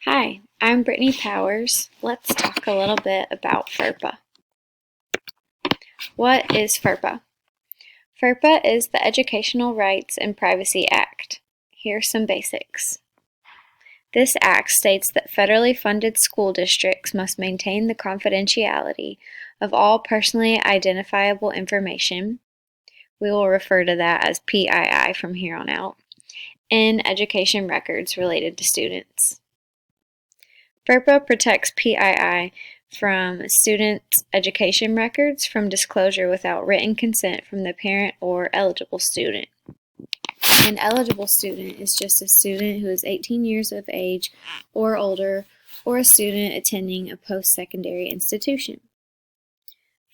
Hi, I'm Brittany Powers. Let's talk a little bit about FERPA. What is FERPA? FERPA is the Educational Rights and Privacy Act. Here are some basics. This act states that federally funded school districts must maintain the confidentiality of all personally identifiable information. We will refer to that as PII from here on out, in education records related to students. FERPA protects PII from students' education records from disclosure without written consent from the parent or eligible student. An eligible student is just a student who is 18 years of age or older, or a student attending a post-secondary institution.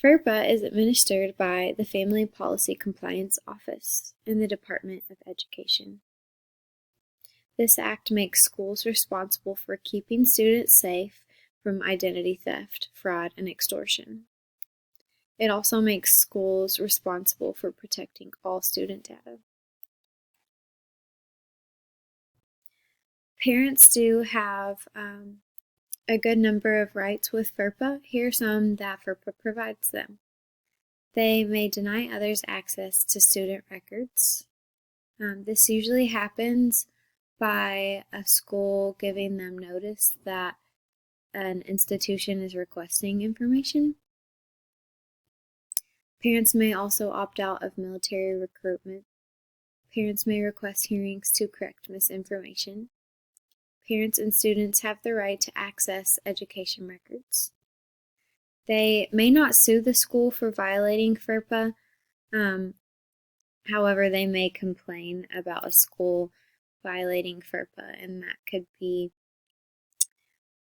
FERPA is administered by the Family Policy Compliance Office in the Department of Education. This act makes schools responsible for keeping students safe from identity theft, fraud, and extortion. It also makes schools responsible for protecting all student data. Parents do have a good number of rights with FERPA. Here are some that FERPA provides them. They may deny others access to student records. This usually happens by a school giving them notice that an institution is requesting information. Parents may also opt out of military recruitment. Parents may request hearings to correct misinformation. Parents and students have the right to access education records. They may not sue the school for violating FERPA. However, they may complain about a school violating FERPA, and that could be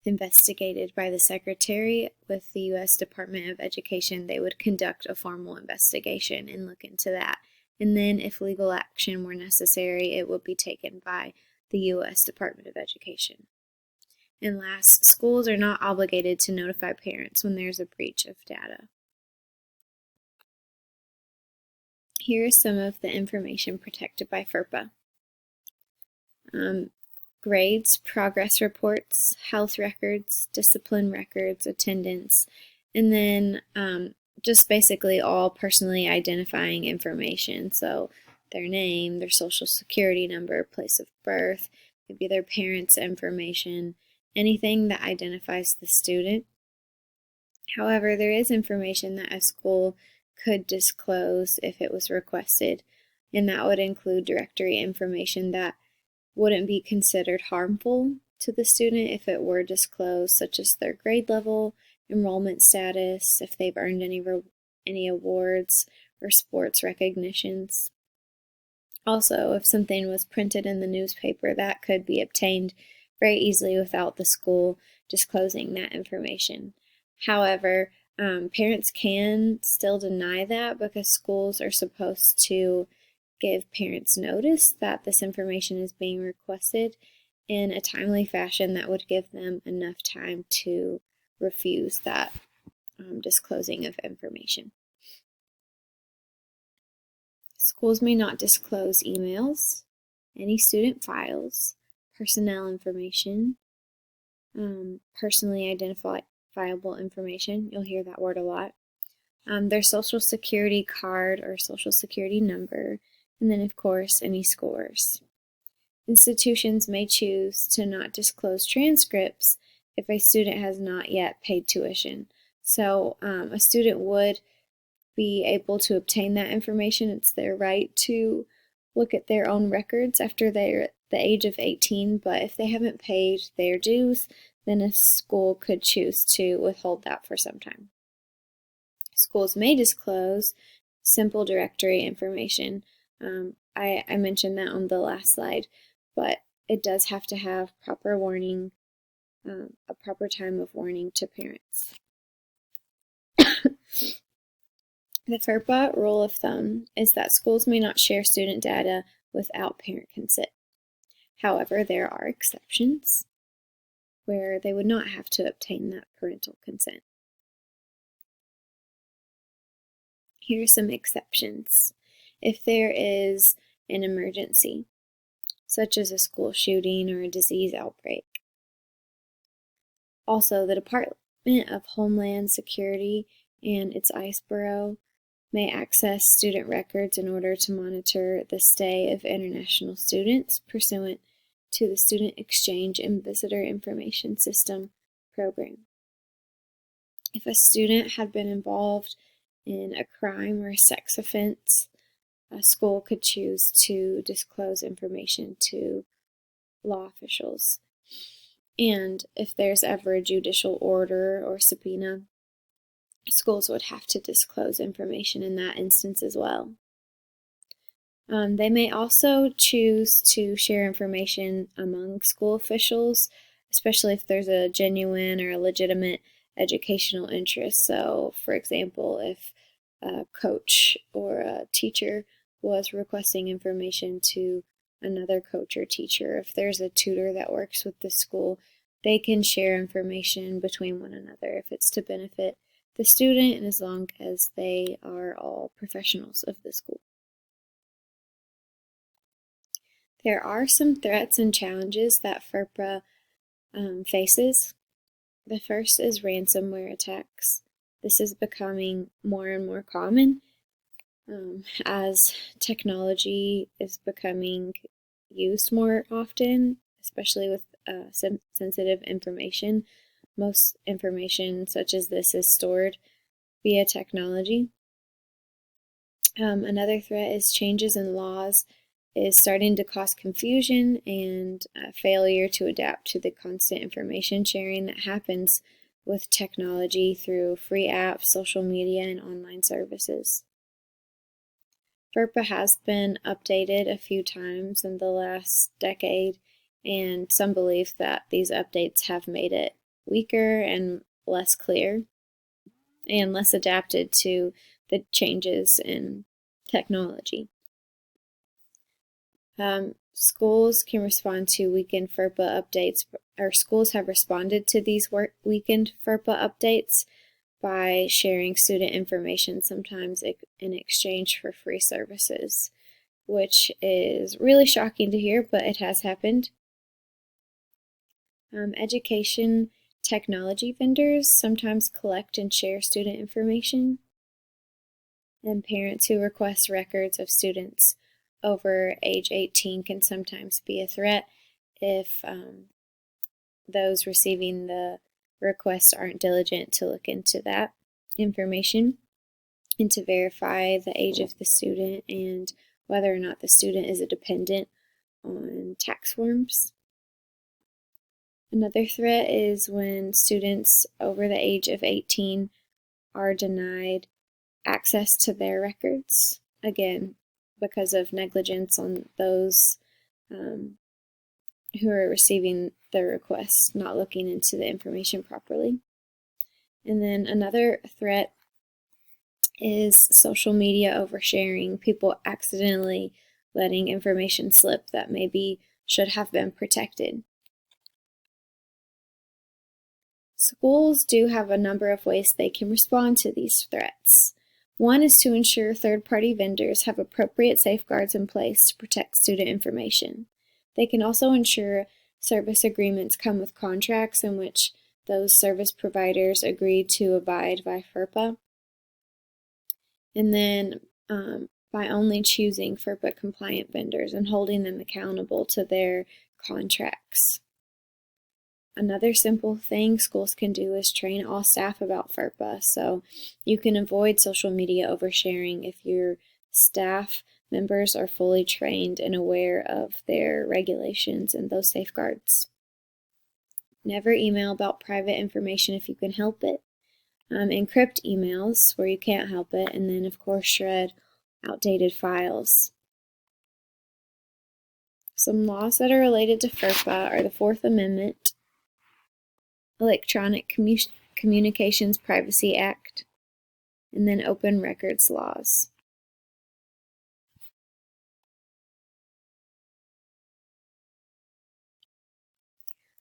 investigated by the Secretary with the U.S. Department of Education. They would conduct a formal investigation and look into that. And then if legal action were necessary, it would be taken by the U.S. Department of Education. And last, schools are not obligated to notify parents when there's a breach of data. Here is some of the information protected by FERPA. Grades, progress reports, health records, discipline records, attendance, and then just basically all personally identifying information. So their name, their social security number, place of birth, maybe their parents' information, anything that identifies the student. However, there is information that a school could disclose if it was requested, and that would include directory information that wouldn't be considered harmful to the student if it were disclosed, such as their grade level, enrollment status, if they've earned any awards or sports recognitions. Also, if something was printed in the newspaper, that could be obtained very easily without the school disclosing that information. However, parents can still deny that because schools are supposed to give parents notice that this information is being requested in a timely fashion that would give them enough time to refuse that disclosing of information. Schools may not disclose emails, any student files, personnel information, personally identifiable information. You'll hear that word a lot. Their social security card or social security number, and then, of course, any scores. Institutions may choose to not disclose transcripts if a student has not yet paid tuition. So a student would be able to obtain that information. It's their right to look at their own records after they're at the age of 18, but if they haven't paid their dues, then a school could choose to withhold that for some time. Schools may disclose simple directory information. I mentioned that on the last slide, but it does have to have proper warning, a proper time of warning to parents. The FERPA rule of thumb is that schools may not share student data without parent consent. However, there are exceptions where they would not have to obtain that parental consent. Here are some exceptions. If there is an emergency, such as a school shooting or a disease outbreak, Also, the Department of Homeland Security and its ICE Bureau may access student records in order to monitor the stay of international students pursuant to the Student Exchange and Visitor Information System program. If a student had been involved in a crime or a sex offense, a school could choose to disclose information to law officials. And if there's ever a judicial order or subpoena, schools would have to disclose information in that instance as well. They may also choose to share information among school officials, especially if there's a genuine or a legitimate educational interest. So, for example, if a coach or a teacher was requesting information to another coach or teacher, if there's a tutor that works with the school, they can share information between one another if it's to benefit the student and as long as they are all professionals of the school. There are some threats and challenges that FERPA faces. The first is ransomware attacks. This is becoming more and more common as technology is becoming used more often, especially with sensitive information. Most information such as this is stored via technology. Another threat is changes in laws is starting to cause confusion and failure to adapt to the constant information sharing that happens with technology through free apps, social media, and online services. FERPA has been updated a few times in the last decade, and some believe that these updates have made it weaker and less clear and less adapted to the changes in technology. Schools can respond to weakened FERPA updates, or schools have responded to these weakened FERPA updates by sharing student information, sometimes in exchange for free services, which is really shocking to hear, but it has happened. Education technology vendors sometimes collect and share student information, and parents who request records of students over age 18 can sometimes be a threat if those receiving the request aren't diligent to look into that information and to verify the age of the student and whether or not the student is a dependent on tax forms. Another threat is when students over the age of 18 are denied access to their records, again, because of negligence on those who are receiving the request, not looking into the information properly. And then another threat is social media oversharing, people accidentally letting information slip that maybe should have been protected. Schools do have a number of ways they can respond to these threats. One is to ensure third-party vendors have appropriate safeguards in place to protect student information. They can also ensure service agreements come with contracts in which those service providers agree to abide by FERPA. And then by only choosing FERPA-compliant vendors and holding them accountable to their contracts. Another simple thing schools can do is train all staff about FERPA. So you can avoid social media oversharing if your staff members are fully trained and aware of their regulations and those safeguards. Never email about private information if you can help it. Encrypt emails where you can't help it, and then of course shred outdated files. Some laws that are related to FERPA are the Fourth Amendment, Electronic Communications Privacy Act, and then open records laws.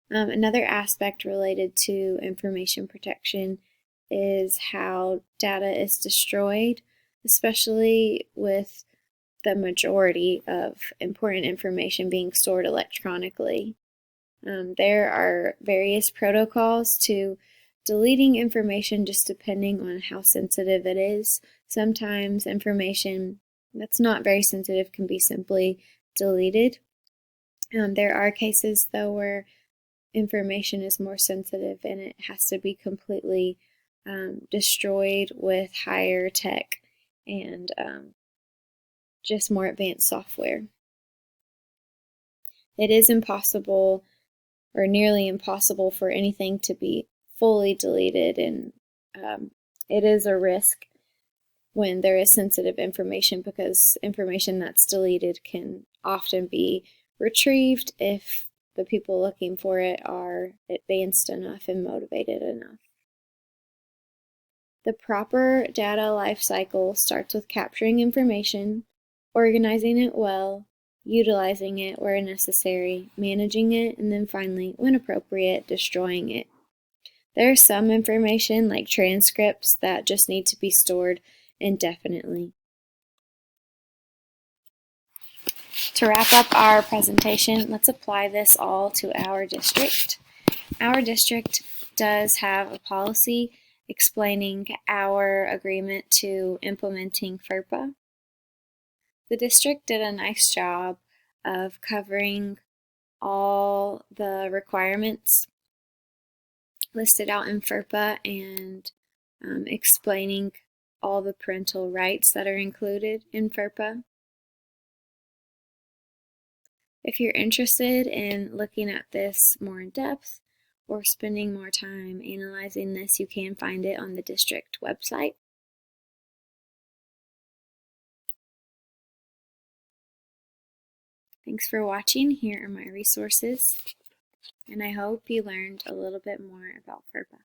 Another aspect related to information protection is how data is destroyed, especially with the majority of important information being stored electronically. There are various protocols to deleting information just depending on how sensitive it is. Sometimes information that's not very sensitive can be simply deleted. There are cases, though, where information is more sensitive and it has to be completely destroyed with higher tech and just more advanced software. It is impossible or nearly impossible for anything to be fully deleted, and it is a risk when there is sensitive information because information that's deleted can often be retrieved if the people looking for it are advanced enough and motivated enough. The proper data life cycle starts with capturing information, organizing it well, utilizing it where necessary, managing it, and then finally, when appropriate, destroying it. There's some information, like transcripts, that just need to be stored indefinitely. To wrap up our presentation, let's apply this all to our district. Our district does have a policy explaining our agreement to implementing FERPA. The district did a nice job of covering all the requirements listed out in FERPA and explaining all the parental rights that are included in FERPA. If you're interested in looking at this more in depth or spending more time analyzing this, you can find it on the district website. Thanks for watching. Here are my resources, and I hope you learned a little bit more about FERPA.